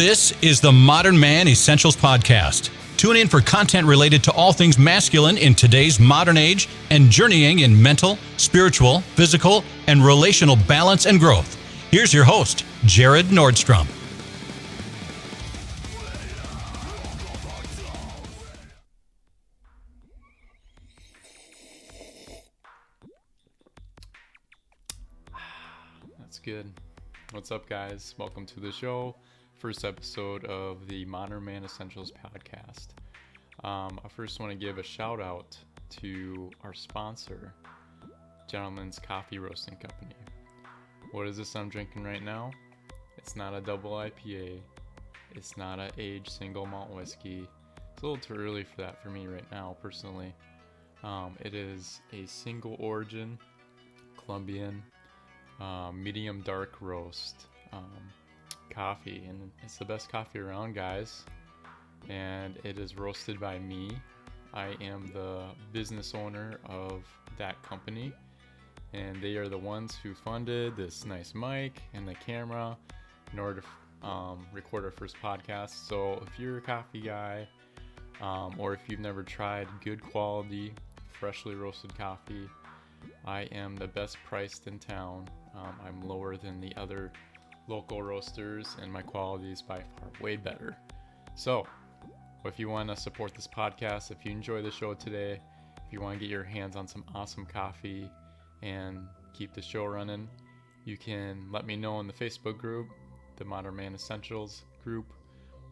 This is the Modern Man Essentials Podcast. Tune in for content related to all things masculine in today's modern age and journeying in mental, spiritual, physical, and relational balance and growth. Here's your host, Jared Nordstrom. That's good. What's up, guys? Welcome to the show. First episode of the Modern Man Essentials podcast. I first want to give a shout out to our sponsor, Gentleman's Coffee Roasting Company. What is this I'm drinking right now? It's not a double IPA. It's not an aged single malt whiskey. It's a little too early for that for me right now, personally. It is a single origin Colombian medium dark roast coffee, and it's the best coffee around, guys. And it is roasted by me. I am the business owner of that company, and they are the ones who funded this nice mic and the camera in order to record our first podcast. So if you're a coffee guy, or if you've never tried good quality freshly roasted coffee, I am the best priced in town. I'm lower than the other local roasters, and my quality is by far way better. So if you want to support this podcast, if you enjoy the show today, if you want to get your hands on some awesome coffee and keep the show running, you can let me know in the Facebook group, the Modern Man Essentials group,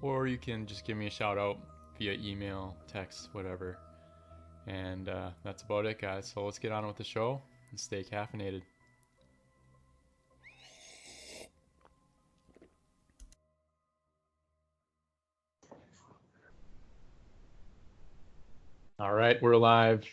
or you can just give me a shout out via email, text, whatever. And that's about it, guys. So let's get on with the show and stay caffeinated. All right, we're live.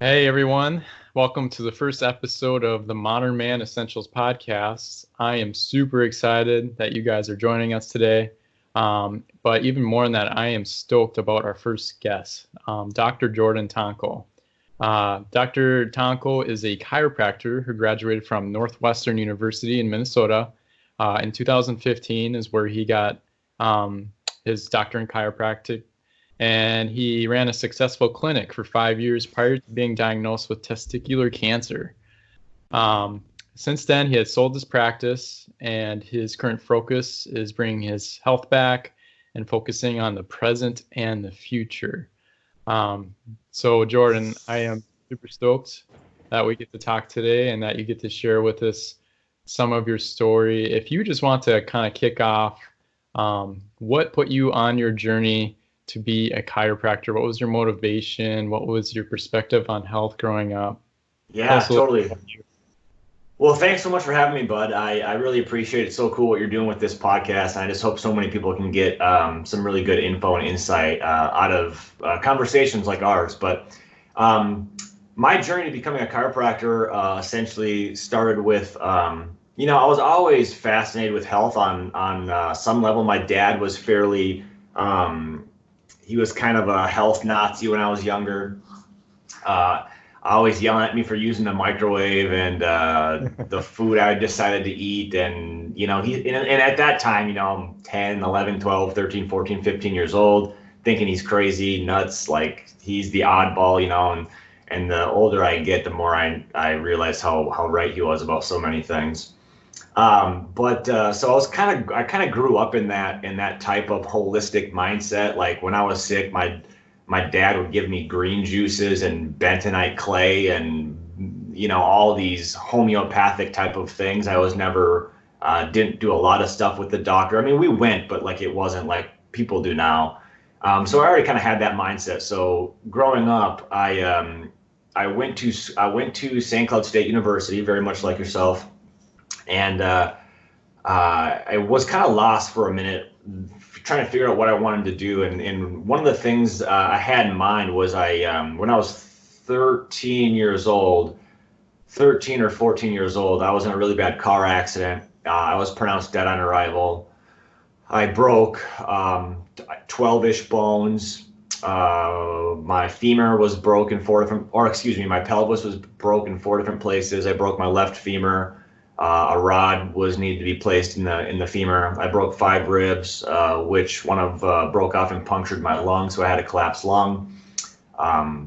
Hey, everyone. Welcome to the first episode of the Modern Man Essentials podcast. I am super excited that you guys are joining us today. But even more than that, I am stoked about our first guest, Dr. Jordan Tanko. Dr. Tanko is a chiropractor who graduated from Northwestern University in Minnesota. In 2015 is where he got his doctorate in chiropractic. And he ran a successful clinic for 5 years prior to being diagnosed with testicular cancer. Since then, he has sold his practice, and his current focus is bringing his health back and focusing on the present and the future. So, Jordan, I am super stoked that we get to talk today and that you get to share with us some of your story. If you just want to kind of kick off, what put you on your journey to be a chiropractor? What was your motivation? What was your perspective on health growing up? Yeah, totally. Well, thanks so much for having me, bud. I really appreciate it. It's so cool what you're doing with this podcast. And I just hope so many people can get some really good info and insight out of conversations like ours. But my journey to becoming a chiropractor essentially started with, I was always fascinated with health on some level. My dad was fairly... he was kind of a health Nazi when I was younger, always yelling at me for using the microwave and the food I decided to eat. And, and at that time, I'm 10, 11, 12, 13, 14, 15 years old, thinking he's crazy, nuts, like he's the oddball, and the older I get, the more I realize how right he was about so many things. So I kind of grew up in that type of holistic mindset. Like when I was sick, my dad would give me green juices and bentonite clay and, all these homeopathic type of things. I was never, didn't do a lot of stuff with the doctor. I mean, we went, but like, it wasn't like people do now. So I already kind of had that mindset. So growing up, I went to St. Cloud State University, very much like yourself. And I was kind of lost for a minute, trying to figure out what I wanted to do. And one of the things I had in mind was when I was 13 or 14 years old, I was in a really bad car accident. I was pronounced dead on arrival. I broke 12-ish bones. My femur was broken my pelvis was broken 4 different places. I broke my left femur. A rod was needed to be placed in the femur. I broke 5 ribs, which one of broke off and punctured my lung, so I had a collapsed lung.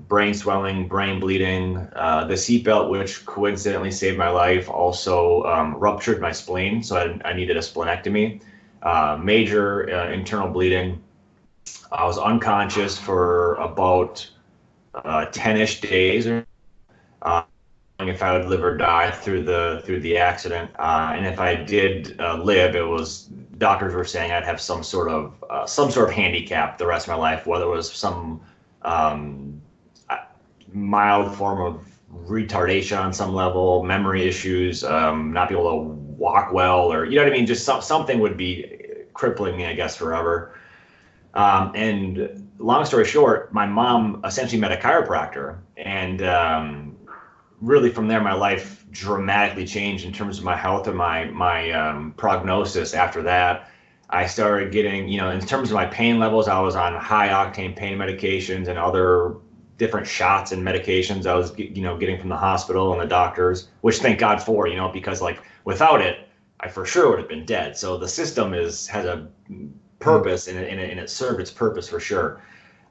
Brain swelling, brain bleeding. The seatbelt, which coincidentally saved my life, also ruptured my spleen, so I needed a splenectomy. Major internal bleeding. I was unconscious for about 10-ish days, if I would live or die through the accident. And if I did live, it was, doctors were saying I'd have some sort of handicap the rest of my life, whether it was some mild form of retardation on some level, memory issues, not be able to walk well, or you know what I mean. Just something would be crippling me, I guess, forever. And long story short, my mom essentially met a chiropractor, and really from there, my life dramatically changed in terms of my health and my prognosis. After that, I started getting, in terms of my pain levels, I was on high octane pain medications and other different shots and medications I was, getting from the hospital and the doctors, which thank God for, because like without it, I for sure would have been dead. So the system has a purpose, and it served its purpose for sure.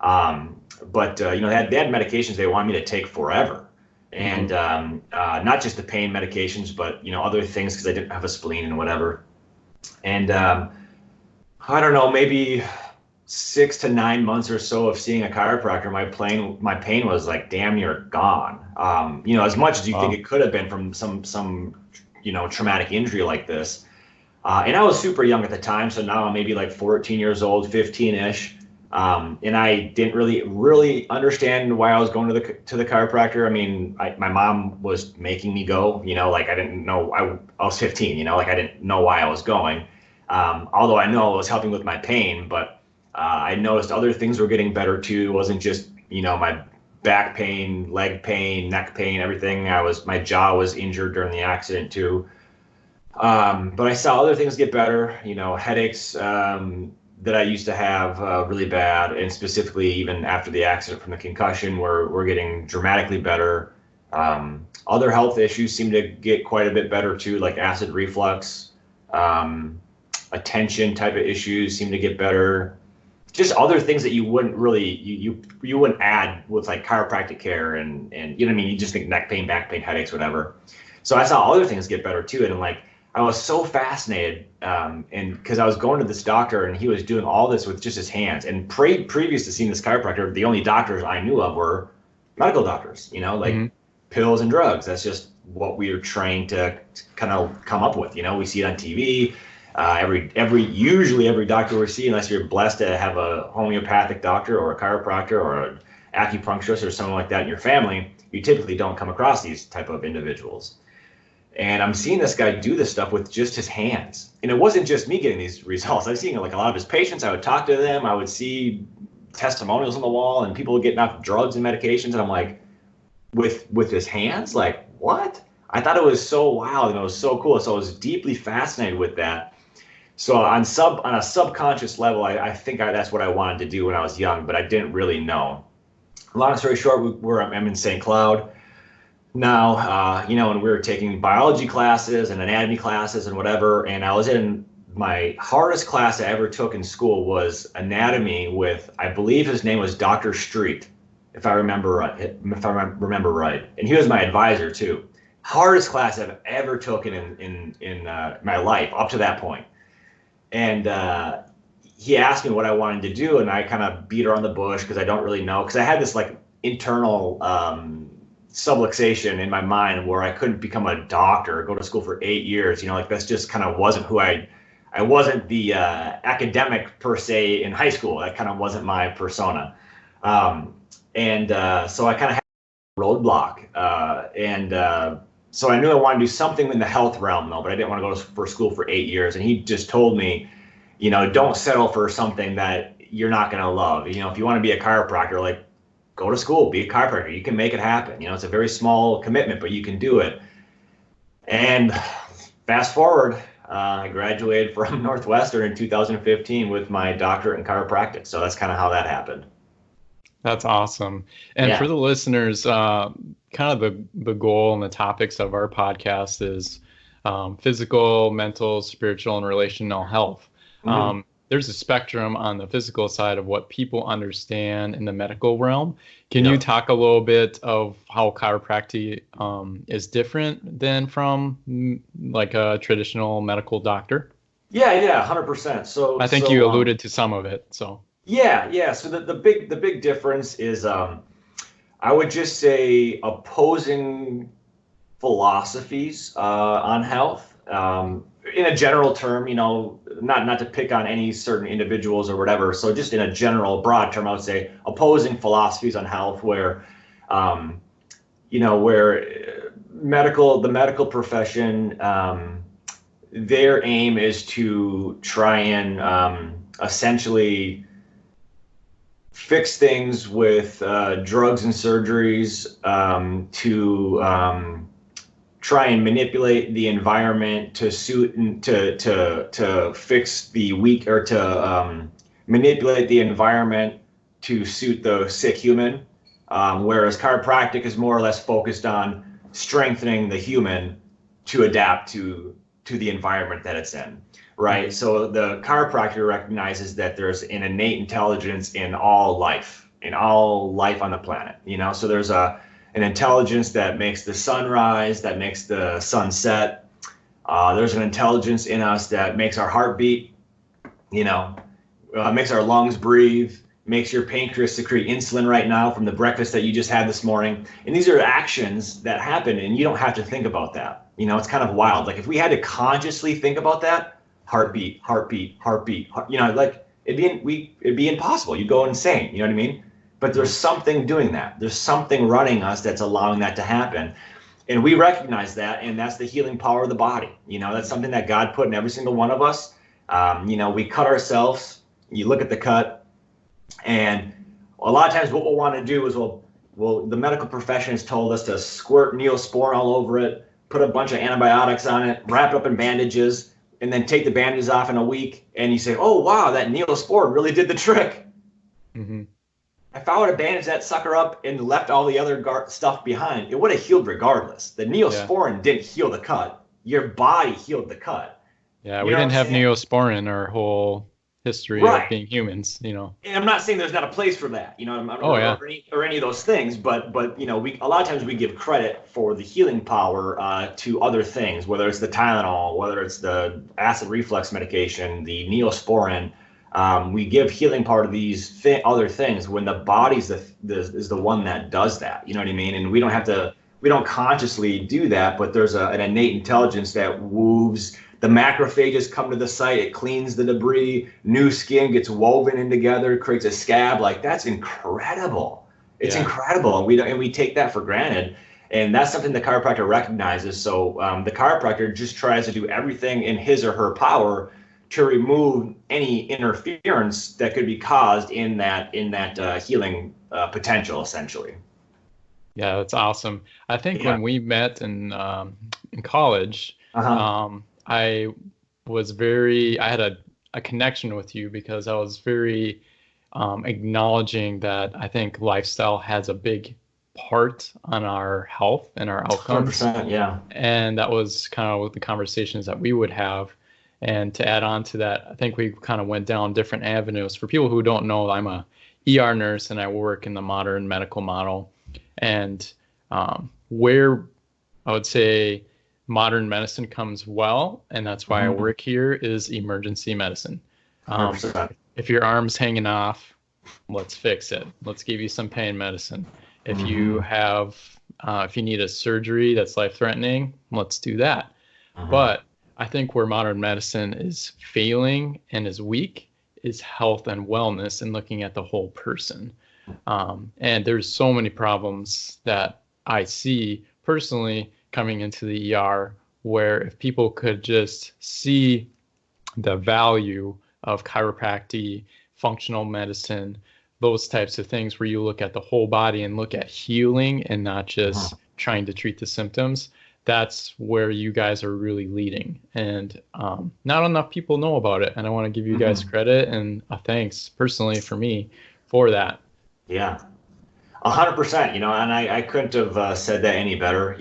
But they had medications they wanted me to take forever. And not just the pain medications, but other things, because I didn't have a spleen and whatever. And I don't know, maybe 6 to 9 months or so of seeing a chiropractor, my pain was like damn near gone. As much as you think it could have been from some traumatic injury like this. And I was super young at the time, so now I'm maybe like 14 years old, 15-ish. And I didn't really understand why I was going to the chiropractor. I mean, my mom was making me go, like I didn't know, I was 15, like I didn't know why I was going. Although I know it was helping with my pain, but I noticed other things were getting better too. It wasn't just, my back pain, leg pain, neck pain, everything. My jaw was injured during the accident too. But I saw other things get better, headaches, that I used to have really bad, and specifically even after the accident from the concussion, were getting dramatically better. Other health issues seem to get quite a bit better too, like acid reflux, attention type of issues seem to get better. Just other things that you wouldn't really you wouldn't add with like chiropractic care, and you know what I mean. You just think neck pain, back pain, headaches, whatever. So I saw other things get better too, and like I was so fascinated, and because I was going to this doctor and he was doing all this with just his hands. And previous to seeing this chiropractor, the only doctors I knew of were medical doctors, like pills and drugs. That's just what we are trained to kind of come up with. We see it on TV. Usually every doctor we see, unless you're blessed to have a homeopathic doctor or a chiropractor or an acupuncturist or someone like that in your family, you typically don't come across these type of individuals. And I'm seeing this guy do this stuff with just his hands. And it wasn't just me getting these results. I was seeing like a lot of his patients. I would talk to them. I would see testimonials on the wall and people getting off drugs and medications. And I'm like, with his hands, like what? I thought it was so wild and it was so cool. So I was deeply fascinated with that. So on a subconscious level, I think that's what I wanted to do when I was young, but I didn't really know. Long story short, I'm in St. Cloud now, and we were taking biology classes and anatomy classes and whatever. And I was in my hardest class I ever took in school was anatomy with, I believe his name was Dr. Street, if I remember right. And he was my advisor too. Hardest class I've ever taken in my life up to that point. And he asked me what I wanted to do, and I kind of beat around the bush because I don't really know, because I had this like internal subluxation in my mind where I couldn't become a doctor or go to school for 8 years. Like that's just kind of wasn't who I wasn't the academic per se in high school. That kind of wasn't my persona. So I kind of had a roadblock. So I knew I wanted to do something in the health realm though, but I didn't want to go for school for 8 years. And he just told me, don't settle for something that you're not going to love. If you want to be a chiropractor, like go to school, be a chiropractor. You can make it happen. It's a very small commitment, but you can do it. And fast forward, I graduated from Northwestern in 2015 with my doctorate in chiropractic. So that's kind of how that happened. That's awesome. And for the listeners, kind of the goal and the topics of our podcast is physical, mental, spiritual, and relational health. Mhm. There's a spectrum on the physical side of what people understand in the medical realm. Can you Yeah. talk a little bit of how chiropractic is different than from like a traditional medical doctor? Yeah, 100%. So I think you so alluded to some of it. So, yeah. So the big difference is I would just say opposing philosophies on health. In a general term, not to pick on any certain individuals or whatever. So just in a general, broad term, I would say opposing philosophies on health, where, um, the medical profession, their aim is to try and essentially fix things with drugs and surgeries, to try and manipulate the environment to suit and to fix the weak, or to manipulate the environment to suit the sick human, whereas chiropractic is more or less focused on strengthening the human to adapt to the environment that it's in. Right. So the chiropractor recognizes that there's an innate intelligence in all life, on the planet. So there's an intelligence that makes the sun rise, that makes the sun set. There's an intelligence in us that makes our heart beat, makes our lungs breathe, makes your pancreas secrete insulin right now from the breakfast that you just had this morning. And these are actions that happen, and you don't have to think about that. It's kind of wild. Like if we had to consciously think about that, heartbeat, heartbeat, heartbeat, like it'd be impossible. You'd go insane. You know what I mean? But there's something doing that. There's something running us that's allowing that to happen. And we recognize that, and that's the healing power of the body. That's something that God put in every single one of us. We cut ourselves. You look at the cut, and a lot of times what we'll want to do is the medical profession has told us to squirt Neosporin all over it, put a bunch of antibiotics on it, wrap it up in bandages, and then take the bandages off in a week. And you say, oh, wow, that Neosporin really did the trick. mm-hmm. If I would have bandaged that sucker up and left all the other stuff behind, it would have healed regardless. The Neosporin didn't heal the cut. Your body healed the cut. Yeah, we didn't have Neosporin in our whole history of being humans, And I'm not saying there's not a place for that, or any of those things, but we a lot of times we give credit for the healing power to other things, whether it's the Tylenol, whether it's the acid reflux medication, the Neosporin. We give healing power to these other things when the body's is the one that does that. You know what I mean? And we don't consciously do that, but there's an innate intelligence that moves. The macrophages come to the site, it cleans the debris, new skin gets woven in together, creates a scab. Like, that's incredible. It's incredible. And we take that for granted. And that's something the chiropractor recognizes. So the chiropractor just tries to do everything in his or her power to remove any interference that could be caused in that healing potential, essentially. Yeah, that's awesome. I think when we met in college, I had a connection with you because I was very acknowledging that I think lifestyle has a big part on our health and our outcomes. 100%, yeah. And that was kind of the conversations that we would have. And to add on to that, I think we kind of went down different avenues. For people who don't know, I'm a ER nurse and I work in the modern medical model. And where I would say modern medicine comes well, and that's why I work here, is emergency medicine. If your arm's hanging off, let's fix it. Let's give you some pain medicine. If you have, if you need a surgery that's life-threatening, let's do that. But I think where modern medicine is failing and is weak is health and wellness and looking at the whole person. And there's so many problems that I see personally coming into the ER, where if people could just see the value of chiropractic, functional medicine, those types of things where you look at the whole body and look at healing and not just trying to treat the symptoms, that's where you guys are really leading. And not enough people know about it. And I want to give you guys credit and a thanks personally for me for that. Yeah, 100%, and I couldn't have said that any better.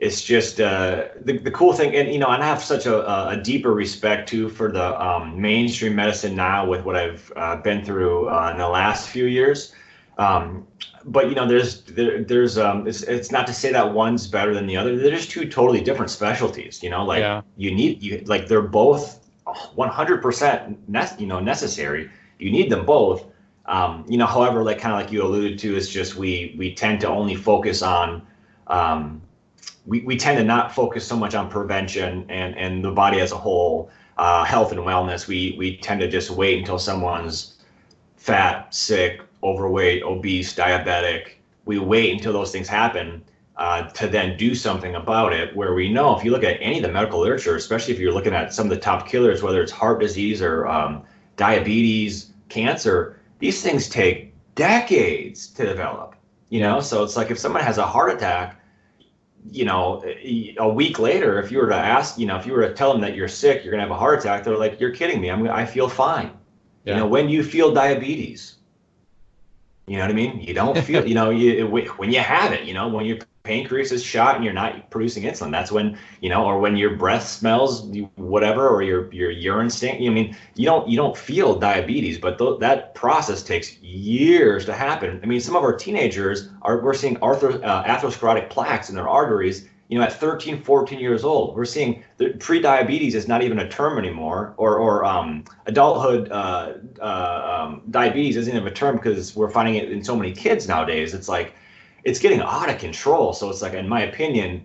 it's just the cool thing, and and I have such a deeper respect too for the mainstream medicine now with what I've been through in the last few years. But there's it's not to say that one's better than the other. They're just two totally different specialties. Like like they're both 100% necessary. You need them both. However, like kind of like you alluded to, it's just we tend to only focus on we tend to not focus so much on prevention and the body as a whole, health and wellness. We tend to just wait until someone's fat, sick, overweight, obese, diabetic. We wait until those things happen to then do something about it, where we know if you look at any of the medical literature, especially if you're looking at some of the top killers, whether it's heart disease or diabetes, cancer, these things take decades to develop. So it's like if someone has a heart attack, a week later, if you were to ask, if you were to tell them that you're sick, you're gonna have a heart attack, they're like, you're kidding me. I feel fine. Yeah. When you feel diabetes, you know what I mean? You don't feel, when you have it, when your pancreas is shot and you're not producing insulin, that's when, or when your breath smells whatever, or your urine stink. You don't feel diabetes, but that process takes years to happen. Some of our teenagers we're seeing atherosclerotic plaques in their arteries, at 13, 14 years old. We're seeing that pre-diabetes is not even a term anymore, or adulthood diabetes isn't even a term, because we're finding it in so many kids nowadays. It's like, it's getting out of control. So it's like, in my opinion,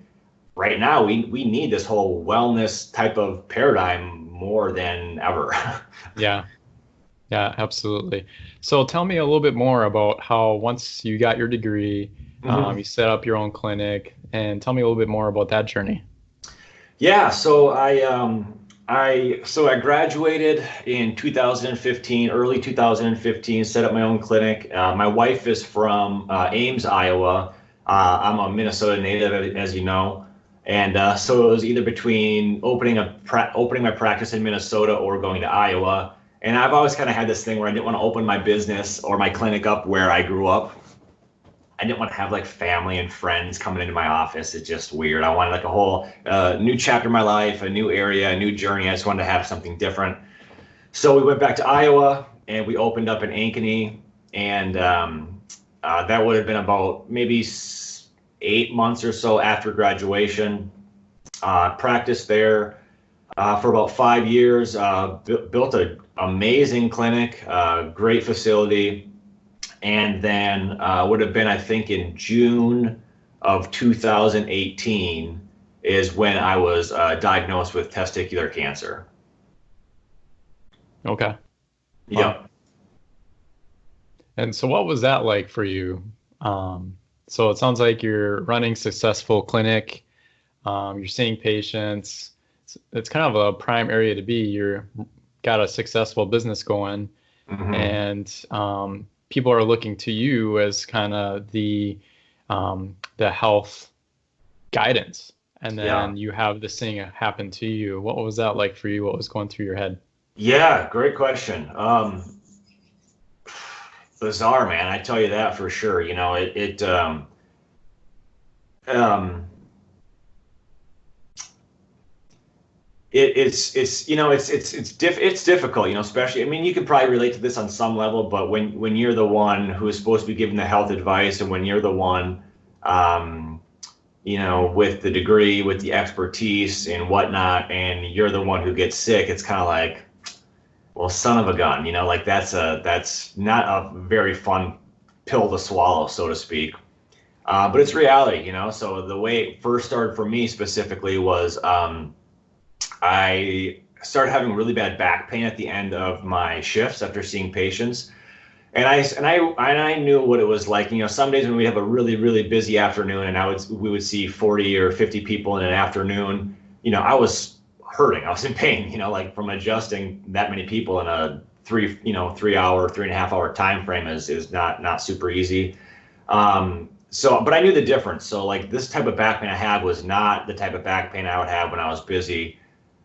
right now, we need this whole wellness type of paradigm more than ever. Yeah, absolutely. So tell me a little bit more about how, once you got your degree, you set up your own clinic, and tell me a little bit more about that journey. Yeah, so I graduated in 2015, early 2015, set up my own clinic. My wife is from Ames, Iowa. I'm a Minnesota native, as you know. And so it was either between opening my practice in Minnesota or going to Iowa. And I've always kind of had this thing where I didn't want to open my business or my clinic up where I grew up. I didn't want to have like family and friends coming into my office. It's just weird. I wanted like a whole new chapter in my life, a new area, a new journey. I just wanted to have something different. So we went back to Iowa and we opened up in Ankeny, and that would have been about maybe 8 months or so after graduation. Practiced there for about 5 years. Built an amazing clinic, great facility. And then would have been, I think, in June of 2018 is when I was diagnosed with testicular cancer. Okay. Yeah. Wow. And so what was that like for you? So it sounds like you're running successful clinic. You're seeing patients. It's kind of a prime area to be. You're got a successful business going, and people are looking to you as kind of the health guidance. And then you have this thing happen to you. What was that like for you? What was going through your head? Yeah, great question. Bizarre, man. I tell you that for sure. It's difficult, especially, you can probably relate to this on some level, but when you're the one who is supposed to be giving the health advice, and when you're the one, with the degree, with the expertise and whatnot, and you're the one who gets sick, it's kind of like, well, son of a gun, like that's not a very fun pill to swallow, so to speak. But it's reality, so the way it first started for me specifically was, I started having really bad back pain at the end of my shifts after seeing patients. And I knew what it was like. Some days when we have a really, really busy afternoon, and we would see 40 or 50 people in an afternoon, I was hurting. I was in pain, like from adjusting that many people in a 3.5 hour time frame is not super easy. But I knew the difference. So like this type of back pain I had was not the type of back pain I would have when I was busy.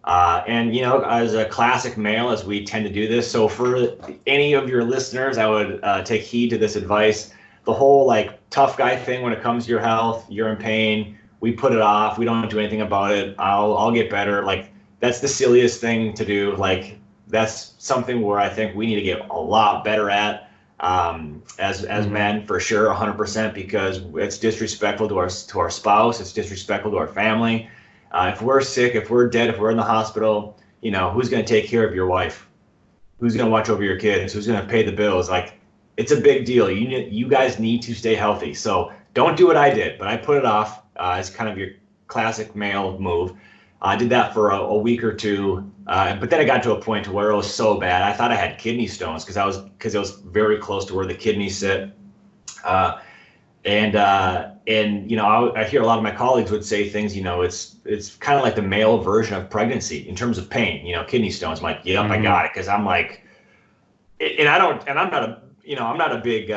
And as a classic male, as we tend to do this, so for any of your listeners, I would take heed to this advice. The whole like tough guy thing when it comes to your health, you're in pain, we put it off. We don't do anything about it. I'll get better. Like, that's the silliest thing to do. Like, that's something where I think we need to get a lot better at, as men, for sure, 100%, because it's disrespectful to our spouse. It's disrespectful to our family. If we're sick, if we're dead, if we're in the hospital, who's going to take care of your wife? Who's going to watch over your kids? Who's going to pay the bills? Like, it's a big deal. You guys need to stay healthy. So don't do what I did, but I put it off as kind of your classic male move. I did that for a week or two, but then I got to a point where it was so bad. I thought I had kidney stones because it was very close to where the kidneys sit. And I hear a lot of my colleagues would say things, it's kind of like the male version of pregnancy in terms of pain, kidney stones. I'm like, yep, I got it. Cause I'm like, I'm not a big,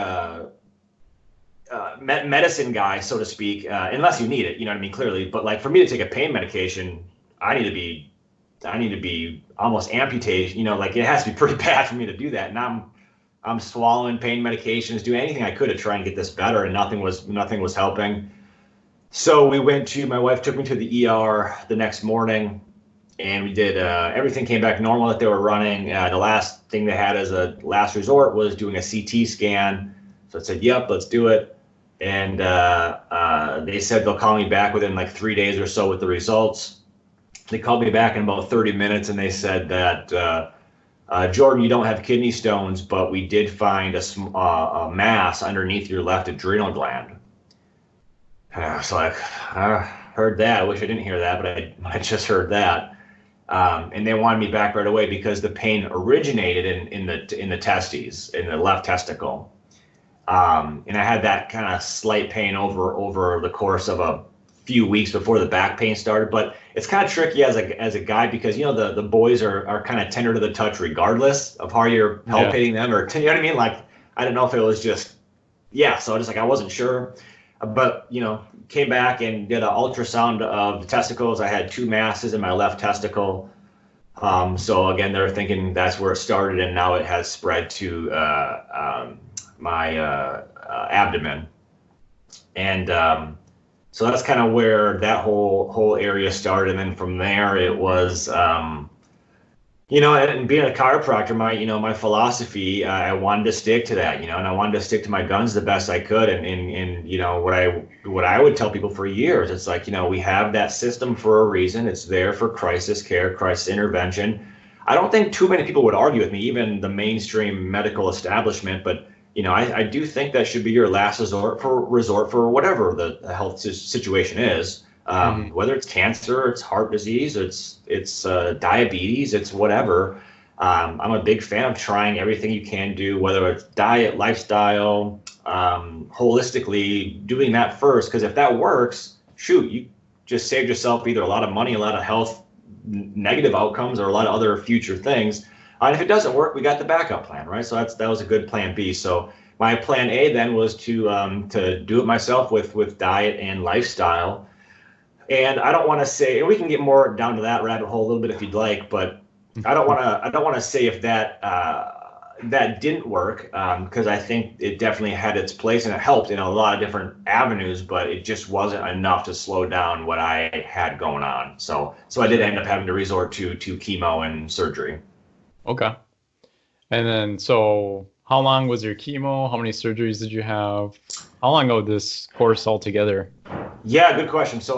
medicine guy, so to speak, unless you need it, you know what I mean? Clearly. But like, for me to take a pain medication, I need to be almost amputated, like it has to be pretty bad for me to do that. And I'm swallowing pain medications, doing anything I could to try and get this better, and nothing was helping. So my wife took me to the ER the next morning, and we did, everything came back normal that they were running. The last thing they had as a last resort was doing a CT scan. So I said, yep, let's do it. And they said they'll call me back within like 3 days or so with the results. They called me back in about 30 minutes, and they said that, Jordan, you don't have kidney stones, but we did find a mass underneath your left adrenal gland. And I was like, I heard that. I wish I didn't hear that, but I just heard that. And they wanted me back right away because the pain originated in the testes, in the left testicle. And I had that kind of slight pain over the course of a few weeks before the back pain started. But it's kind of tricky as a guy because the boys are kind of tender to the touch regardless of how you're palpating them, or you know what I mean. Like, I didn't know if it was just so just like I wasn't sure, but came back and did an ultrasound of the testicles. I had 2 masses in my left testicle. So again, they're thinking that's where it started, and now it has spread to my abdomen, and so that's kind of where that whole area started. And then from there, it was, and being a chiropractor, my philosophy, I wanted to stick to that, and I wanted to stick to my guns the best I could. And what I would tell people for years, it's like, we have that system for a reason. It's there for crisis care, crisis intervention. I don't think too many people would argue with me, even the mainstream medical establishment, but I do think that should be your last resort for whatever the health situation is, whether it's cancer, it's heart disease, it's diabetes, it's whatever. I'm a big fan of trying everything you can do, whether it's diet, lifestyle, holistically doing that first, because if that works, shoot, you just saved yourself either a lot of money, a lot of health negative outcomes, or a lot of other future things. And if it doesn't work, we got the backup plan, right? So that was a good plan B. So my plan A then was to do it myself with diet and lifestyle. And I don't want to say, and we can get more down to that rabbit hole a little bit if you'd like, but I don't want to say if that didn't work, because I think it definitely had its place and it helped in a lot of different avenues, but it just wasn't enough to slow down what I had going on. So I did end up having to resort to chemo and surgery. Okay. And then, so how long was your chemo? How many surgeries did you have? How long ago this course altogether? Yeah, good question. So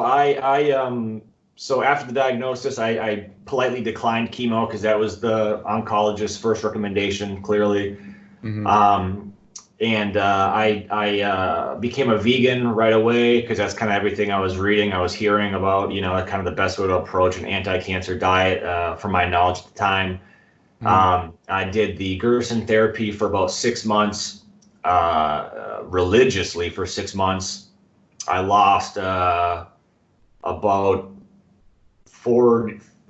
so after the diagnosis, I politely declined chemo because that was the oncologist's first recommendation, clearly. Mm-hmm. And I became a vegan right away because that's kind of everything I was reading, I was hearing about, kind of the best way to approach an anti-cancer diet, from my knowledge at the time. I did the Gerson therapy for about 6 months, religiously for 6 months. I lost about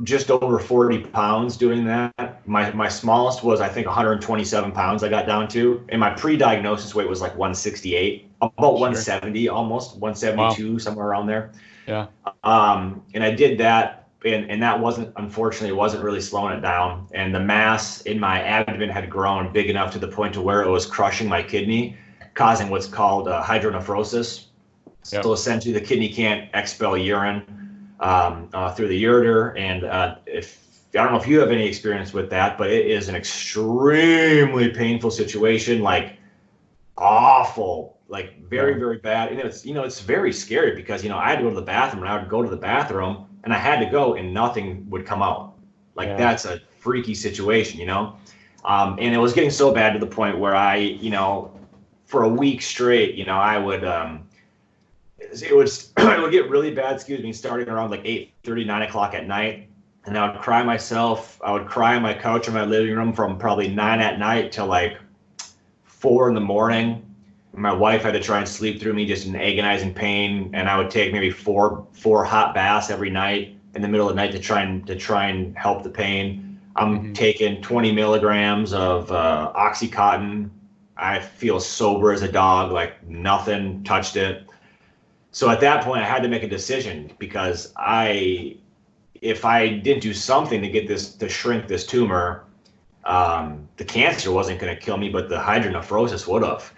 just over 40 pounds doing that. My smallest was, I think, 127 pounds I got down to. And my pre-diagnosis weight was like 168, about 170, almost 172, wow. Somewhere around there. Yeah. And I did that. And that unfortunately wasn't really slowing it down. And the mass in my abdomen had grown big enough to the point to where it was crushing my kidney, causing what's called hydronephrosis. Yep. So essentially, the kidney can't expel urine through the ureter, and if I don't know if you have any experience with that, but it is an extremely painful situation, like awful, like very bad. And it's very scary because I had to go to the bathroom, and I would go to the bathroom, and I had to go, and nothing would come out. Like that's a freaky situation, and it was getting so bad to the point where I, for a week straight, I would it would get really bad, starting around like 8:30, 9 o'clock at night. And I would cry myself. I would cry on my couch in my living room from probably 9 at night till like 4 in the morning. My wife had to try and sleep through me just in agonizing pain. And I would take maybe four hot baths every night in the middle of the night to try and help the pain. I'm taking 20 milligrams of Oxycontin. I feel sober as a dog, like nothing touched it. So at that point, I had to make a decision because if I didn't do something to get this, to shrink this tumor, the cancer wasn't going to kill me, but the hydronephrosis would have.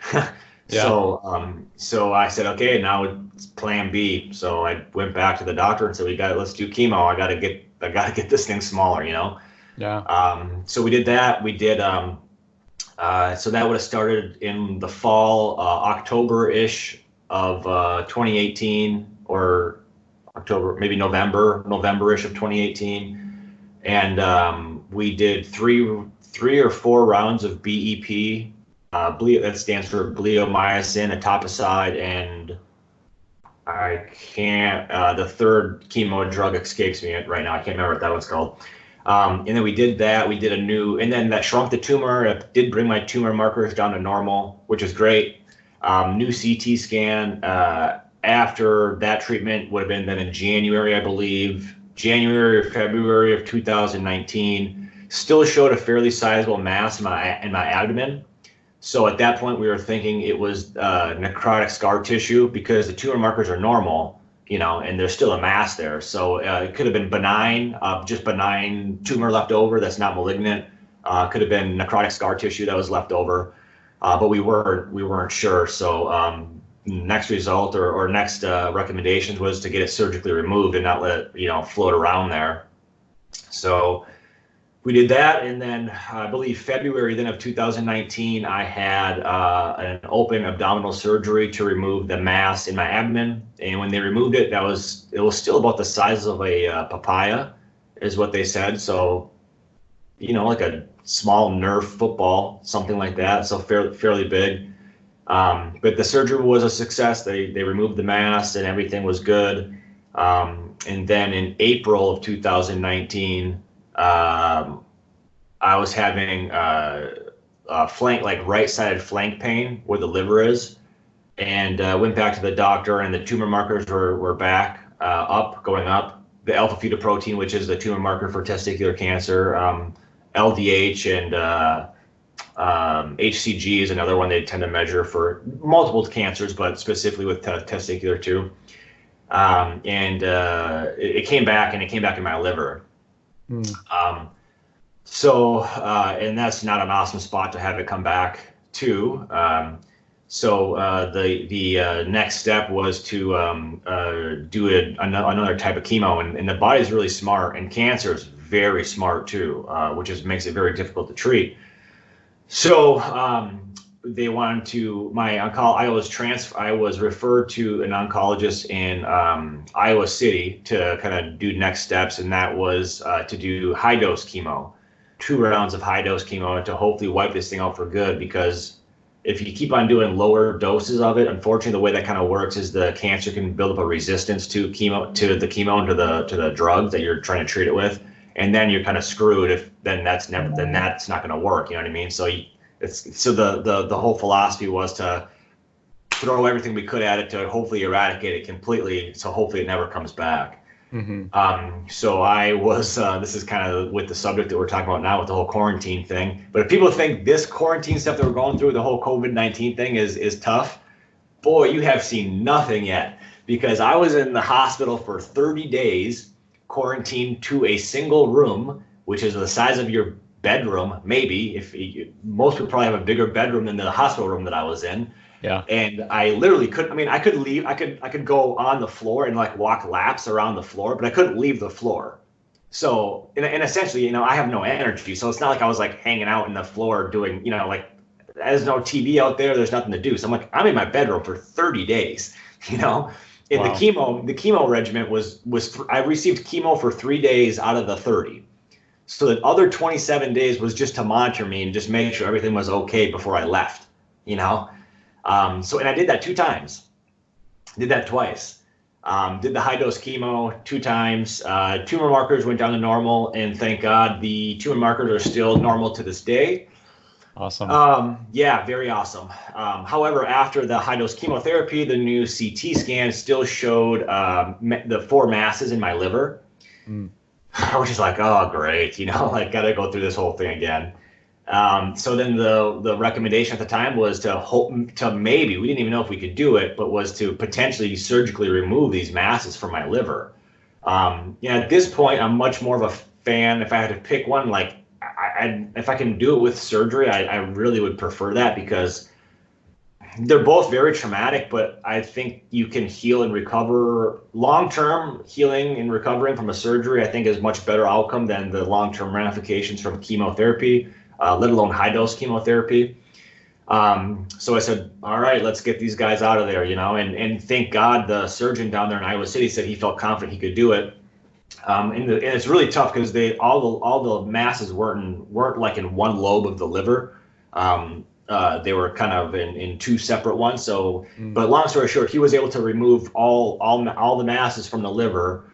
So I said, okay, now it's plan B. So I went back to the doctor and said, let's do chemo. I got to get this thing smaller, So we did that. We did, so that would have started in the fall, October-ish of 2018, or October, maybe November-ish of 2018. And we did three or four rounds of BEP. That stands for bleomycin, etoposide, and I can't, the third chemo drug escapes me right now. I can't remember what that one's called. And then we did that. We did and then that shrunk the tumor. It did bring my tumor markers down to normal, which is great. New CT scan after that treatment would have been then in January, I believe, January or February of 2019. Still showed a fairly sizable mass in my abdomen. So at that point, we were thinking it was necrotic scar tissue because the tumor markers are normal, and there's still a mass there. So it could have been benign, just benign tumor left over that's not malignant. Could have been necrotic scar tissue that was left over. But we weren't sure. So next result or next recommendations was to get it surgically removed and not let it, float around there. So we did that, and then I believe February then of 2019, I had an open abdominal surgery to remove the mass in my abdomen. And when they removed it, it was still about the size of a papaya, is what they said. So, like a small Nerf football, something like that. So fairly big. But the surgery was a success. They removed the mass and everything was good. And then in April of 2019, I was having flank, like right-sided flank pain where the liver is, and went back to the doctor, and the tumor markers were back going up. The alpha-fetoprotein, which is the tumor marker for testicular cancer, LDH and HCG is another one they tend to measure for multiple cancers, but specifically with testicular too. And it came back, and it came back in my liver. So, and that's not an awesome spot to have it come back to. So the next step was to do another type of chemo, and the body's really smart, and cancer is very smart too, which makes it very difficult to treat. So they wanted to, I was referred to an oncologist in Iowa City to kind of do next steps, and that was to do high dose chemo, 2 rounds of high dose chemo to hopefully wipe this thing out for good. Because if you keep on doing lower doses of it, unfortunately, the way that kind of works is the cancer can build up a resistance to the chemo and to the drugs that you're trying to treat it with, and then you're kind of screwed if that's not going to work. You know what I mean? So the whole philosophy was to throw everything we could at it to hopefully eradicate it completely, so hopefully it never comes back. So I was, this is kind of with the subject that we're talking about now with the whole quarantine thing. But if people think this quarantine stuff that we're going through, the whole COVID-19 thing is tough, boy, you have seen nothing yet. Because I was in the hospital for 30 days, quarantined to a single room, which is the size of your bedroom, maybe. Most people probably have a bigger bedroom than the hospital room that I was in. Yeah. And I literally couldn't. I mean, I could leave. I could go on the floor and like walk laps around the floor, but I couldn't leave the floor. So, and essentially, I have no energy. So it's not like I was like hanging out in the floor doing, like there's no TV out there. There's nothing to do. So I'm like, I'm in my bedroom for 30 days, you know. And Wow. the chemo regimen I received chemo for 3 days out of the 30. So the other 27 days was just to monitor me and just make sure everything was okay before I left, you know. And I did that 2 times. Did that twice. Did the high dose chemo 2 times. Tumor markers went down to normal, and thank God the tumor markers are still normal to this day. Awesome. Yeah, very awesome. However, after the high dose chemotherapy, the new CT scan still showed the 4 masses in my liver. Which is like, oh, great, like got to go through this whole thing again. So then the recommendation at the time was to maybe, we didn't even know if we could do it, but was to potentially surgically remove these masses from my liver. At this point, I'm much more of a fan. If I had to pick one, like if I can do it with surgery, I really would prefer that, because they're both very traumatic, but I think you can heal and recover. Long-term healing and recovering from a surgery, I think, is much better outcome than the long-term ramifications from chemotherapy, let alone high-dose chemotherapy. So I said, all right, let's get these guys out of there, and thank God the surgeon down there in Iowa City said he felt confident he could do it. And it's really tough because all the masses weren't like in one lobe of the liver. They were kind of in 2 separate ones. So, but long story short, he was able to remove all the masses from the liver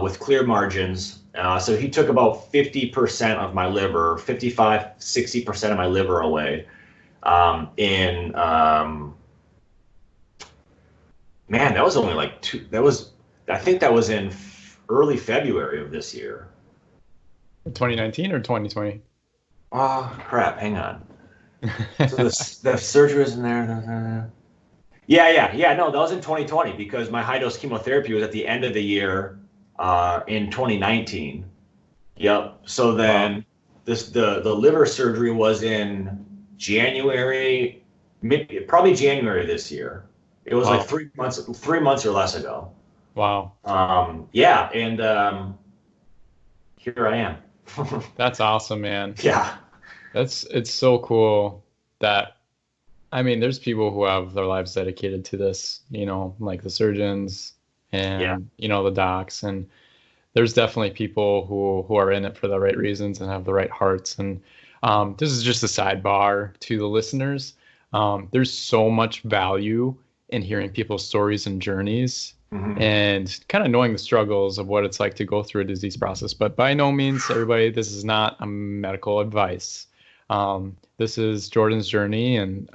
with clear margins. So he took about 50% of my liver, 55, 60% of my liver away. Man, that was only like I think that was in early February of this year. 2019 or 2020? Oh, crap. Hang on. So the surgery was in there. Yeah. No, that was in 2020, because my high dose chemotherapy was at the end of the year in 2019. Yep. So then the liver surgery was in January, probably January this year. It was like 3 months or less ago. Wow. Yeah, and here I am. That's awesome, man. Yeah. It's so cool that, I mean, there's people who have their lives dedicated to this, like the surgeons and, the docs. And there's definitely people who are in it for the right reasons and have the right hearts. And this is just a sidebar to the listeners. There's so much value in hearing people's stories and journeys, and kind of knowing the struggles of what it's like to go through a disease process. But by no means, everybody, this is not a medical advice. This is Jordan's journey, and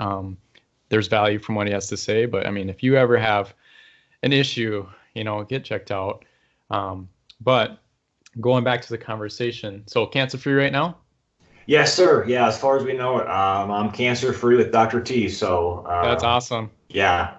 there's value from what he has to say. But I mean, if you ever have an issue, get checked out. But going back to the conversation, so cancer-free right now? Yes, sir. Yeah, as far as we know it, I'm cancer-free with Dr. T. So that's awesome. Yeah.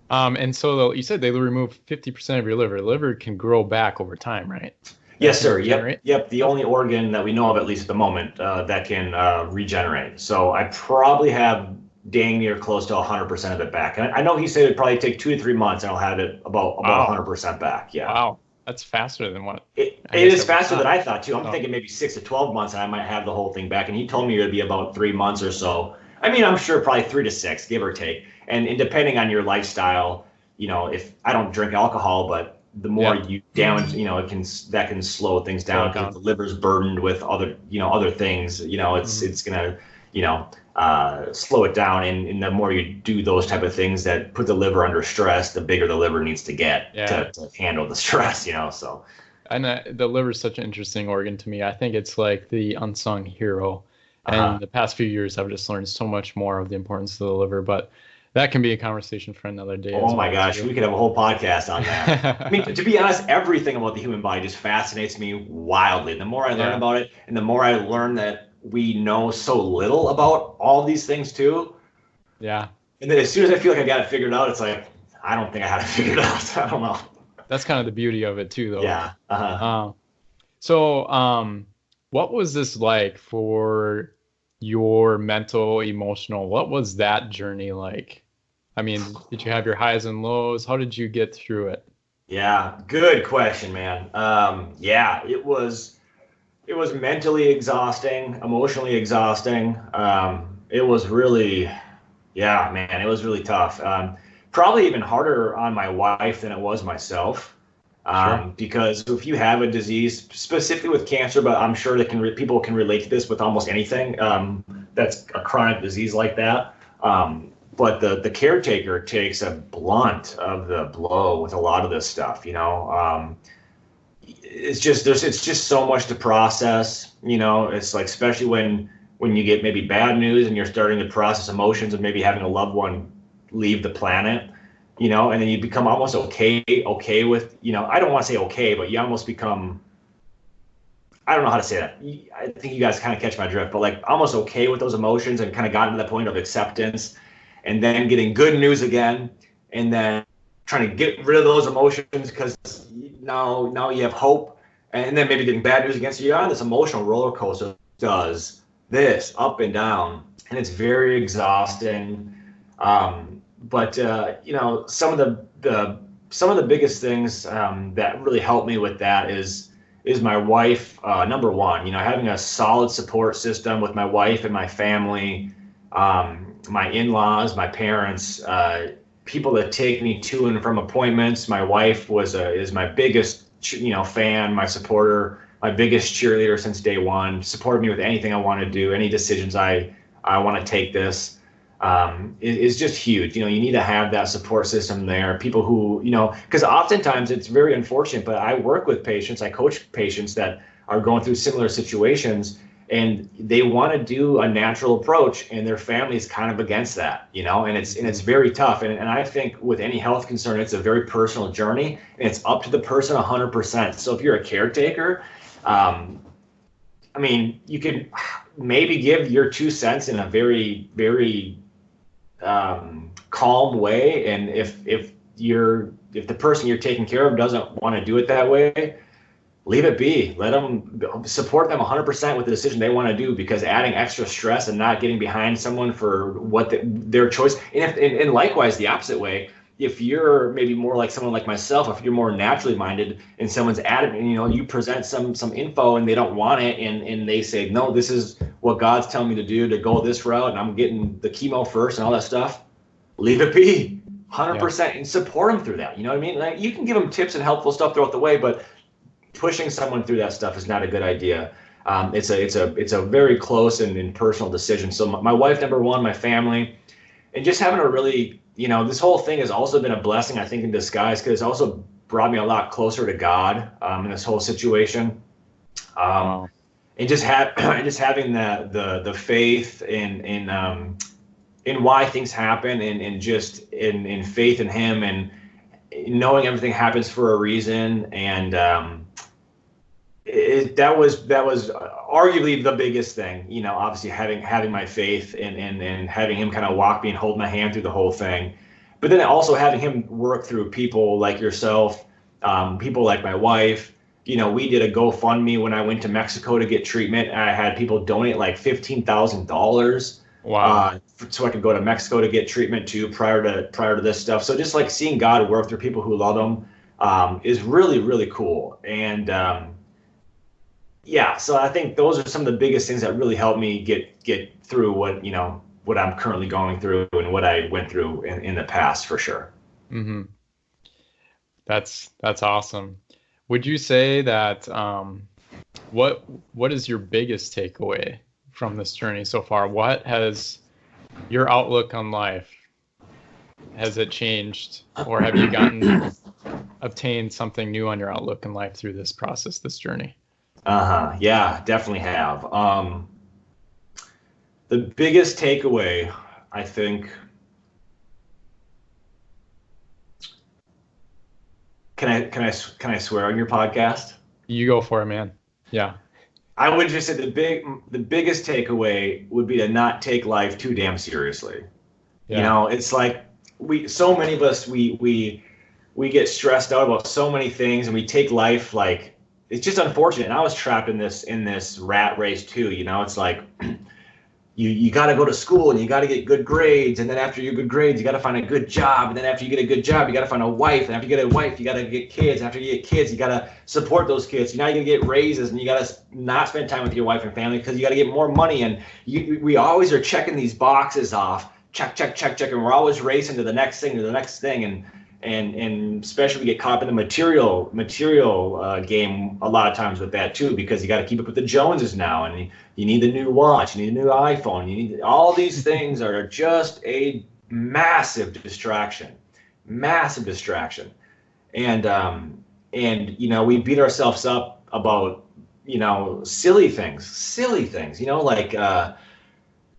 And so you said they remove 50% of your liver. Liver can grow back over time, right? Yes, sir. Yep. The only organ that we know of, at least at the moment, that can regenerate. So I probably have dang near close to 100% of it back. And I know he said it'd probably take 2 to 3 months, and I'll have it about 100% back. Yeah. Wow. That's faster than what it is faster than I thought too. I'm thinking maybe 6 to 12 months, and I might have the whole thing back. And he told me it would be about 3 months or so. I mean, I'm sure probably 3 to 6, give or take. And depending on your lifestyle, if I don't drink alcohol, but the more you damage, that can slow things down, because the liver's burdened with other things. It's gonna, slow it down. And the more you do those type of things that put the liver under stress, the bigger the liver needs to get to handle the stress. So. And the liver is such an interesting organ to me. I think it's like the unsung hero. And the past few years, I've just learned so much more of the importance of the liver. But that can be a conversation for another day. Oh my gosh, we could have a whole podcast on that. I mean, to be honest, everything about the human body just fascinates me wildly. The more I learn about it, and the more I learn that we know so little about all these things too. Yeah. And then as soon as I feel like I got it figured out, it's like, I don't think I had it figured out. I don't know. That's kind of the beauty of it too, though. Yeah. So, what was this like for your mental, emotional? What was that journey like? I mean, did you have your highs and lows? How did you get through it? Yeah, good question, man. Yeah, it was mentally exhausting, emotionally exhausting. It was really, yeah, man, it was really tough. Probably even harder on my wife than it was myself. Sure. Because if you have a disease, specifically with cancer, but I'm sure that people can relate to this with almost anything that's a chronic disease like that. But the caretaker takes a blunt of the blow with a lot of this stuff. It's just so much to process. It's like, especially when you get maybe bad news and you're starting to process emotions of maybe having a loved one leave the planet. And then you become almost okay with, I don't want to say okay, but you almost become, I don't know how to say that. I think you guys kind of catch my drift, but like almost okay with those emotions and kind of gotten to the point of acceptance, and then getting good news again, and then trying to get rid of those emotions because now you have hope, and then maybe getting bad news again. So you're on this emotional roller coaster, does this up and down, and it's very exhausting. But some of the biggest things that really helped me with that is my wife. Number one, having a solid support system with my wife and my family, my in-laws, my parents, people that take me to and from appointments. My wife is my biggest fan, my supporter, my biggest cheerleader since day one. Supported me with anything I want to do, any decisions I want to take this. Is just huge. You need to have that support system there. People who, because oftentimes it's very unfortunate, but I work with patients, I coach patients that are going through similar situations, and they want to do a natural approach, and their family is kind of against that, and it's very tough. And I think with any health concern, it's a very personal journey, and it's up to the person 100%. So if you're a caretaker, you can maybe give your 2 cents in a very, very calm way, and if the person you're taking care of doesn't want to do it that way, leave it be. Let them support them 100% with the decision they want to do, because adding extra stress and not getting behind someone for what their choice, and likewise the opposite way, if you're maybe more like someone like myself, if you're more naturally minded and someone's adamant, you present some info and they don't want it, and they say, no, this is what God's telling me to do, to go this route, and I'm getting the chemo first and all that stuff, leave it be 100%. And support them through that. You know what I mean? Like, you can give them tips and helpful stuff throughout the way, but pushing someone through that stuff is not a good idea. It's a very close and personal decision. So my wife, number one, my family, and just having a really, this whole thing has also been a blessing, I think, in disguise, because it's also brought me a lot closer to God in this whole situation. Wow. And just having the faith in why things happen, and just in faith in Him, and knowing everything happens for a reason. And that was arguably the biggest thing. Obviously having my faith, and having Him kind of walk me and hold my hand through the whole thing, but then also having Him work through people like yourself, people like my wife. We did a GoFundMe when I went to Mexico to get treatment. I had people donate like $15,000. Wow. So I could go to Mexico to get treatment too, prior to this stuff. So just like seeing God work through people who love Him is really, really cool. And so I think those are some of the biggest things that really helped me get through what I'm currently going through, and what I went through in the past, for sure. Mm-hmm. That's awesome. Would you say that what is your biggest takeaway from this journey so far? What has your outlook on life, has it changed, or have you obtained something new on your outlook in life through this process, this journey? Yeah, definitely have. The biggest takeaway, I think. Can I swear on your podcast? You go for it, man. Yeah. I would just say the biggest takeaway would be to not take life too damn seriously. Yeah. It's like so many of us, we get stressed out about so many things, and we take life like, it's just unfortunate. And I was trapped in this rat race too. It's like you got to go to school and you got to get good grades, and then after your good grades you got to find a good job, and then after you get a good job you got to find a wife, and after you get a wife you got to get kids, and after you get kids you got to support those kids. Now you got to get raises, and you got to not spend time with your wife and family because you got to get more money. And we always are checking these boxes off, check, and we're always racing to the next thing, and especially we get caught up in the material game a lot of times with that too, because you got to keep up with the Joneses now, and you need the new watch, you need a new iPhone, you need all these things are just a massive distraction. And we beat ourselves up about silly things, like the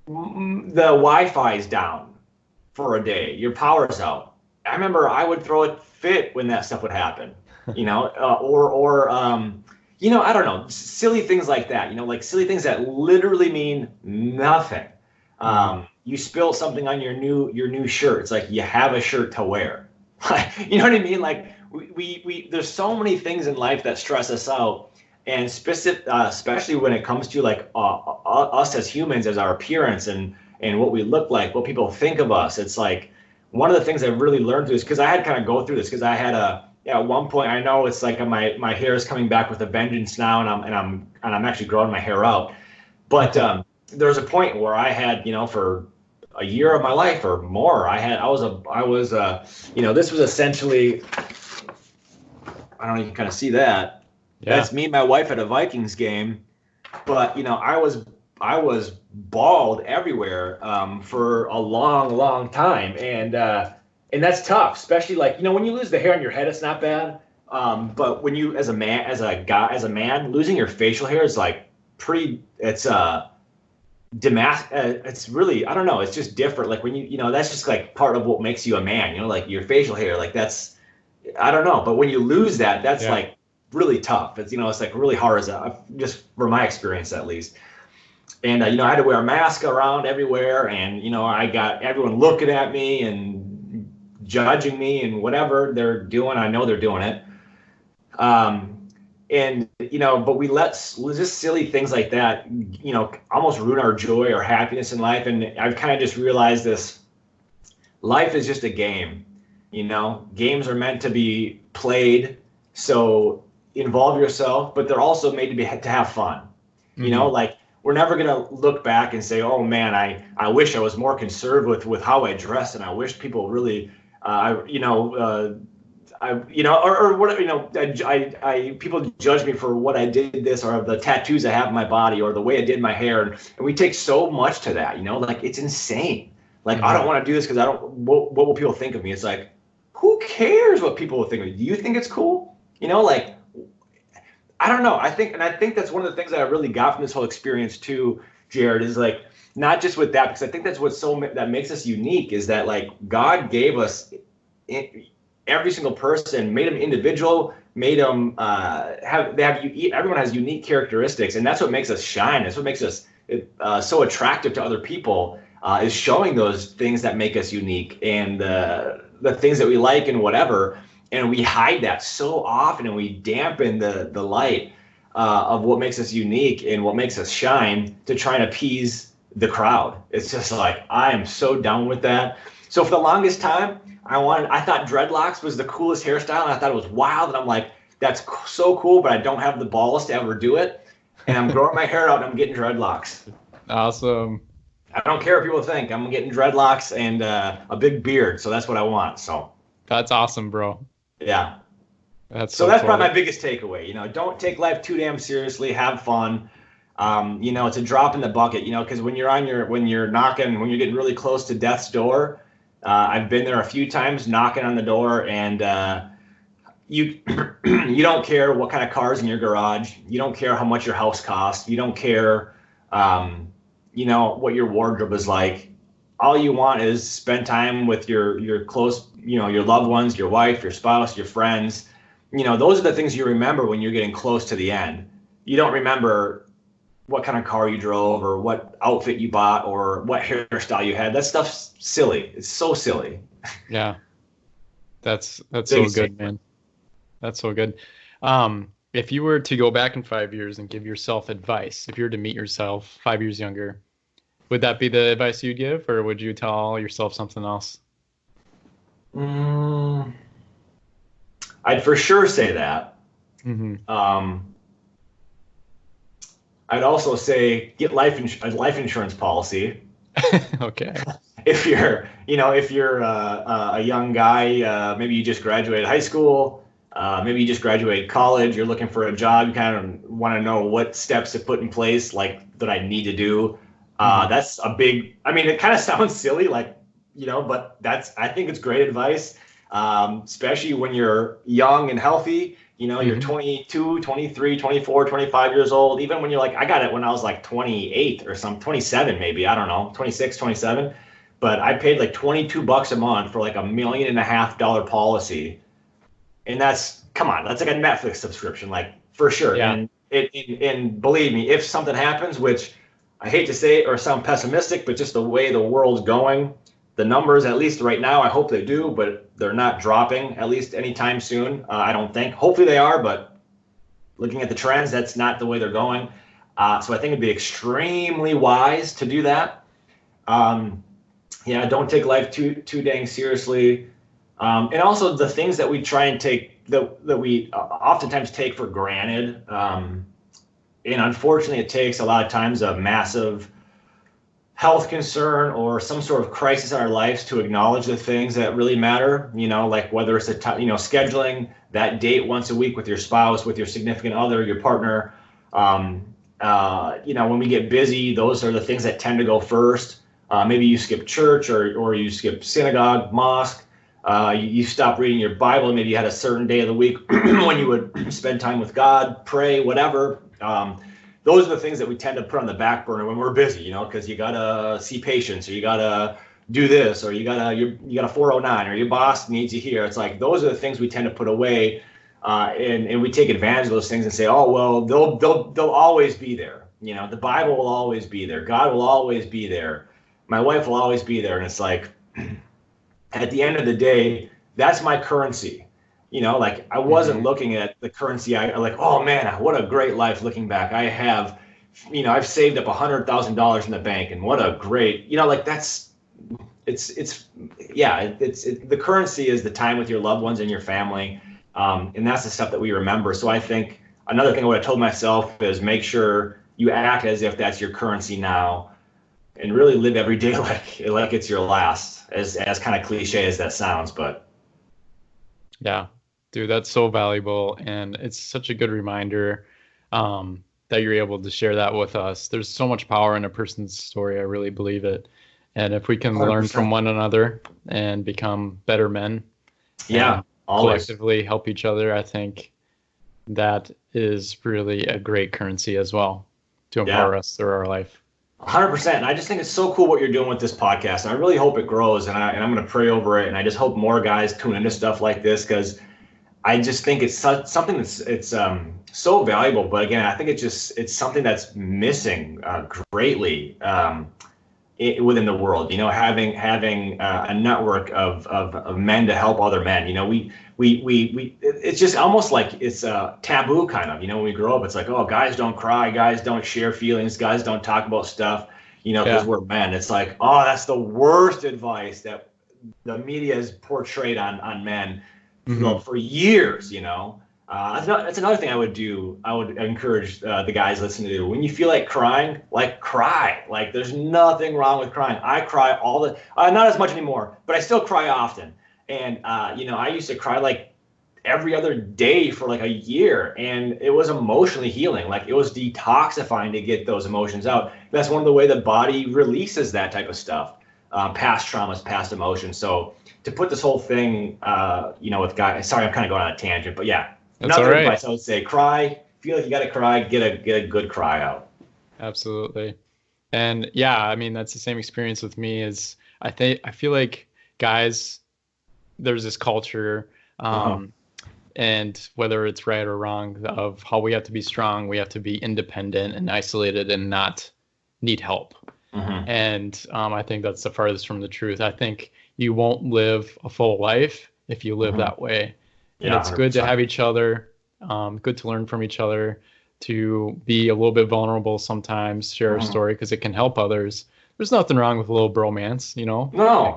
Wi-Fi is down for a day, your power's out. I remember I would throw a fit when that stuff would happen, I don't know, silly things like that, like silly things that literally mean nothing. You spill something on your new shirt. It's like you have a shirt to wear. You know what I mean? Like we there's so many things in life that stress us out, and especially when it comes to like us as humans, as our appearance and what we look like, what people think of us. It's like, one of the things I've really learned through this, because I had kind of go through this, because I had at one point, I know it's like my hair is coming back with a vengeance now, and I'm actually growing my hair out. But there was a point where I had, for a year of my life or more, this was essentially, I don't know if you can kind of see that. Yeah. That's me and my wife at a Vikings game. But, I was bald everywhere for a long time, and that's tough, especially like when you lose the hair on your head, it's not bad, but when you as a man losing your facial hair is like it's it's really, I don't know, it's just different. Like when that's just like part of what makes you a man, like your facial hair, like that's, I don't know, but when you lose that, that's like really tough. It's it's like really hard, just from my experience at least. And, I had to wear a mask around everywhere, and, I got everyone looking at me and judging me and whatever they're doing. I know they're doing it. But we let just silly things like that, almost ruin our joy or happiness in life. And I've kind of just realized this. Life is just a game, Games are meant to be played, so involve yourself, but they're also made to have fun, like, we're never going to look back and say, oh man, I wish I was more conservative with how I dress, and I wish people really, people judge me for what I did this, or the tattoos I have on my body, or the way I did my hair. And we take so much to that, like it's insane. Like, I don't want to do this because what will people think of me? It's like, who cares what people will think of me? Do you think it's cool? Like, I don't know. I think that's one of the things that I really got from this whole experience too, Jared, is like, not just with that, because I think that's that makes us unique, is that like God gave us every single person, made them individual, made them everyone has unique characteristics, and that's what makes us shine. That's what makes us so attractive to other people, is showing those things that make us unique, and the things that we like and whatever. And we hide that so often, and we dampen the light of what makes us unique and what makes us shine to try and appease the crowd. It's just like, I am so down with that. So for the longest time, I thought dreadlocks was the coolest hairstyle, and I thought it was wild. And I'm like, that's so cool, but I don't have the balls to ever do it. And I'm growing my hair out, and I'm getting dreadlocks. Awesome. I don't care what people think. I'm getting dreadlocks and a big beard, so that's what I want. So that's awesome, bro. Yeah. That's probably my biggest takeaway. Don't take life too damn seriously. Have fun. It's a drop in the bucket, because when you're getting really close to death's door, I've been there a few times knocking on the door, and you don't care what kind of car's in your garage. You don't care how much your house costs. You don't care, what your wardrobe is like. All you want is spend time with your close, your loved ones, your wife, your spouse, your friends. Those are the things you remember when you're getting close to the end. You don't remember what kind of car you drove, or what outfit you bought, or what hairstyle you had. That stuff's silly. It's so silly. Yeah. That's so good, man. That's so good. If you were to go back in 5 years and give yourself advice, if you were to meet yourself 5 years younger, Would that be the advice you'd give, or would you tell yourself something else? I'd for sure say that. I'd also say get a life insurance policy. Okay. If you're a young guy, maybe you just graduated high school, maybe you just graduated college, you're looking for a job, you kind of want to know what steps to put in place, like that I need to do. That's a big, I mean, it kind of sounds silly, like, but I think it's great advice, especially when you're young and healthy. You're 22, 23, 24, 25 years old. Even when you're like, I got it when I was like 28 or some 27, maybe, I don't know, 26, 27. But I paid like $22 a month for like $1.5 million policy. And come on, that's like a Netflix subscription, like for sure. Yeah. And believe me, if something happens, which I hate to say it or sound pessimistic, but just the way the world's going, the numbers, at least right now, I hope they do, but they're not dropping at least anytime soon. I don't think. Hopefully they are, but looking at the trends, that's not the way they're going. So I think it'd be extremely wise to do that. Don't take life too dang seriously. And also the things that we try and take that we oftentimes take for granted. And unfortunately, it takes a lot of times a massive health concern or some sort of crisis in our lives to acknowledge the things that really matter, like whether it's scheduling that date once a week with your spouse, with your significant other, your partner. When we get busy, those are the things that tend to go first. Maybe you skip church or you skip synagogue, mosque. You stop reading your Bible. Maybe you had a certain day of the week when you would spend time with God, pray, whatever. Those are the things that we tend to put on the back burner when we're busy, because you gotta see patients, or you gotta do this, or you got a 409, or your boss needs you here. It's like those are the things we tend to put away, and we take advantage of those things and say, oh well, they'll always be there. The Bible will always be there. God will always be there. My wife will always be there, and it's like, at the end of the day, that's my currency. Like I wasn't looking at the currency. I like, oh man, what a great life looking back. I have, I've saved up $100,000 in the bank, and what a great, like the currency is the time with your loved ones and your family. And that's the stuff that we remember. So I think another thing I would have told myself is make sure you act as if that's your currency now, and really live every day like it's your last, as kind of cliche as that sounds, but. Yeah. Dude, that's so valuable, and it's such a good reminder that you're able to share that with us. There's so much power in a person's story. I really believe it. And if we can 100%. Learn from one another and become better men, collectively help each other, I think that is really a great currency as well to empower us through our life. 100%. And I just think it's so cool what you're doing with this podcast. And I really hope it grows, and I'm going to pray over it. And I just hope more guys tune into stuff like this, because I just think it's something that's so valuable. But again, I think it's something that's missing greatly within the world. Having a network of men to help other men. We it's just almost like it's a taboo kind of. When we grow up, it's like, oh, guys don't cry, guys don't share feelings, guys don't talk about stuff. Because we're men. It's like, oh, that's the worst advice that the media has portrayed on men. For years, that's another thing I would do. I would encourage the guys listening to do. When you feel like crying, cry. Like there's nothing wrong with crying. I cry not as much anymore, but I still cry often. And I used to cry like every other day for like a year, and it was emotionally healing. Like it was detoxifying to get those emotions out. That's one of the way the body releases that type of stuff, past traumas, past emotions. So to put this whole thing, with guys, sorry, I'm kind of going on a tangent, but yeah. That's another advice I would say, cry. Feel like you got to cry, get a good cry out. Absolutely. And I mean, that's the same experience with me. Is I feel like guys, there's this culture, and whether it's right or wrong, of how we have to be strong, we have to be independent and isolated and not need help. And I think that's the farthest from the truth. I think you won't live a full life if you live that way. And it's 100%. Good to have each other, good to learn from each other, to be a little bit vulnerable sometimes, share a story, because it can help others. there's nothing wrong with a little bromance, No,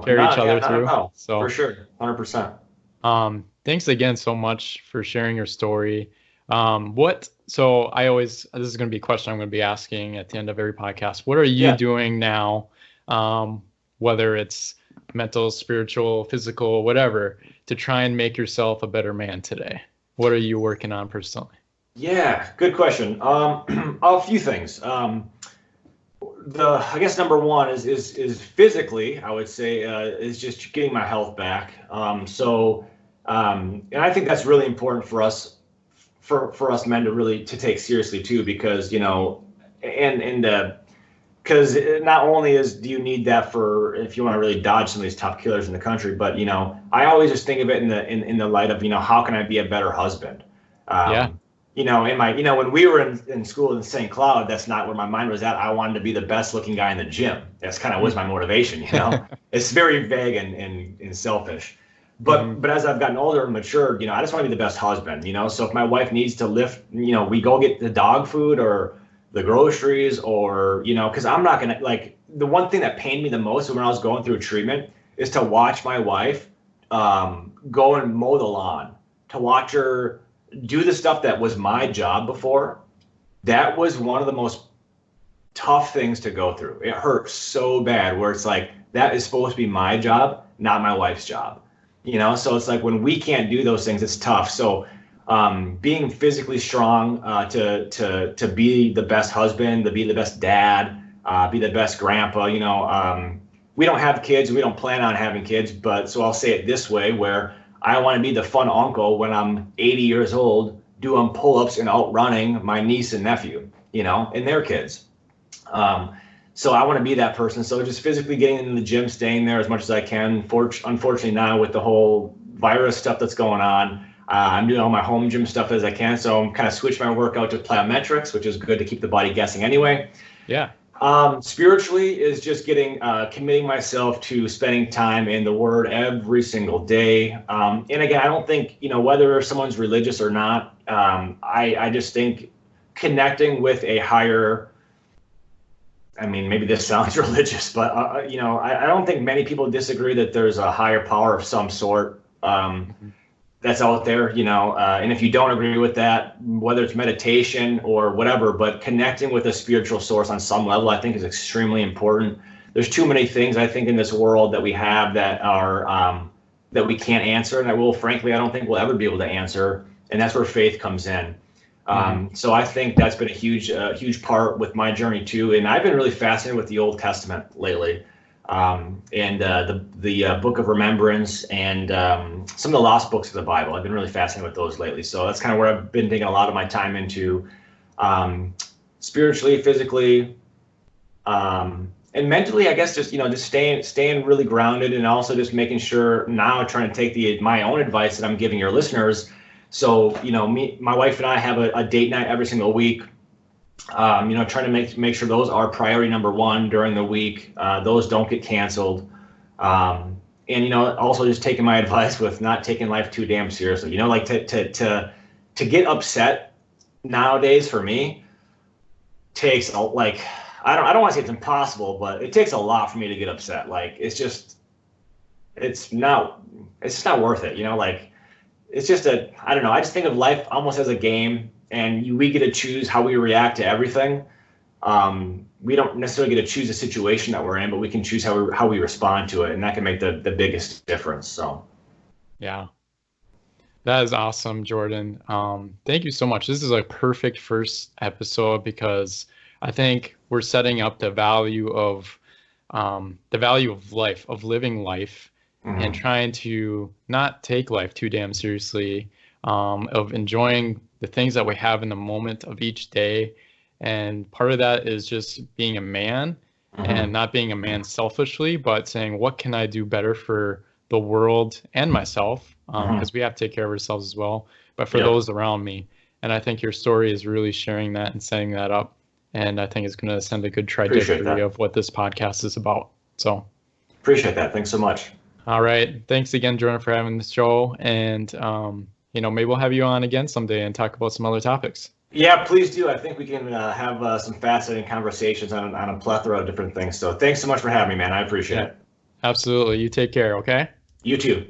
carry each other not through. at all. So For sure, 100%. Thanks again so much for sharing your story. This is going to be a question I'm going to be asking at the end of every podcast. What are you doing now? Whether it's mental, spiritual, physical, whatever, to try and make yourself a better man today? What are you working on personally? Yeah, good question. A few things. I guess number one is physically, I would say, is just getting my health back. And I think that's really important for us, for us men to take seriously too, because because not only do you need that for if you want to really dodge some of these top killers in the country, but I always just think of it in the light of how can I be a better husband? When we were in school in St. Cloud, that's not where my mind was at. I wanted to be the best looking guy in the gym. That's kind of was my motivation. It's very vague and selfish. But as I've gotten older and matured, I just want to be the best husband. So if my wife needs to lift, we go get the dog food or the groceries or, because I'm not going to the one thing that pained me the most when I was going through treatment is to watch my wife go and mow the lawn, to watch her do the stuff that was my job before. That was one of the most tough things to go through. It hurt so bad where it's like, that is supposed to be my job, not my wife's job. So it's like when we can't do those things, it's tough. So being physically strong to be the best husband, to be the best dad, be the best grandpa. We don't have kids. We don't plan on having kids. But so I'll say it this way, where I want to be the fun uncle when I'm 80 years old, doing pull-ups and outrunning my niece and nephew, and their kids. So I want to be that person. So just physically getting into the gym, staying there as much as I can. Unfortunately now with the whole virus stuff that's going on, I'm doing all my home gym stuff as I can. So I'm kind of switching my workout to plyometrics, which is good to keep the body guessing anyway. Yeah. Spiritually is just committing myself to spending time in the Word every single day. And again, I don't think, whether someone's religious or not, I just think connecting with a higher, maybe this sounds religious, but, I don't think many people disagree that there's a higher power of some sort that's out there, and if you don't agree with that, whether it's meditation or whatever, but connecting with a spiritual source on some level, I think is extremely important. There's too many things I think in this world that we have that are that we can't answer, and frankly, I don't think we'll ever be able to answer, and that's where faith comes in. So I think that's been a huge part with my journey too, and I've been really fascinated with the Old Testament lately. And the Book of Remembrance and some of the lost books of the Bible. I've been really fascinated with those lately. So that's kind of where I've been taking a lot of my time into, spiritually, physically, and mentally. I guess just staying really grounded, and also just making sure now trying to take my own advice that I'm giving your listeners. So my wife and I have a date night every single week. Trying to make sure those are priority number one during the week. Those don't get canceled. And also just taking my advice with not taking life too damn seriously. To get upset nowadays for me takes I don't want to say it's impossible, but it takes a lot for me to get upset. It's not worth it. It's just I don't know. I just think of life almost as a game. And we get to choose how we react to everything. We don't necessarily get to choose the situation that we're in, but we can choose how we respond to it, and that can make the biggest difference. So, yeah, that is awesome, Jordan. Thank you so much. This is a perfect first episode because I think we're setting up the value of life, of living life, and trying to not take life too damn seriously, of enjoying the things that we have in the moment of each day. And part of that is just being a man and not being a man selfishly, but saying, what can I do better for the world and myself? Because we have to take care of ourselves as well, but for those around me. And I think your story is really sharing that and setting that up. And I think it's going to send a good trajectory of what this podcast is about. So appreciate that. Thanks so much. All right. Thanks again, Jordan, for having the show. And, maybe we'll have you on again someday and talk about some other topics. Yeah, please do. I think we can have some fascinating conversations on a plethora of different things. So thanks so much for having me, man. I appreciate it. Absolutely. You take care, okay? You too.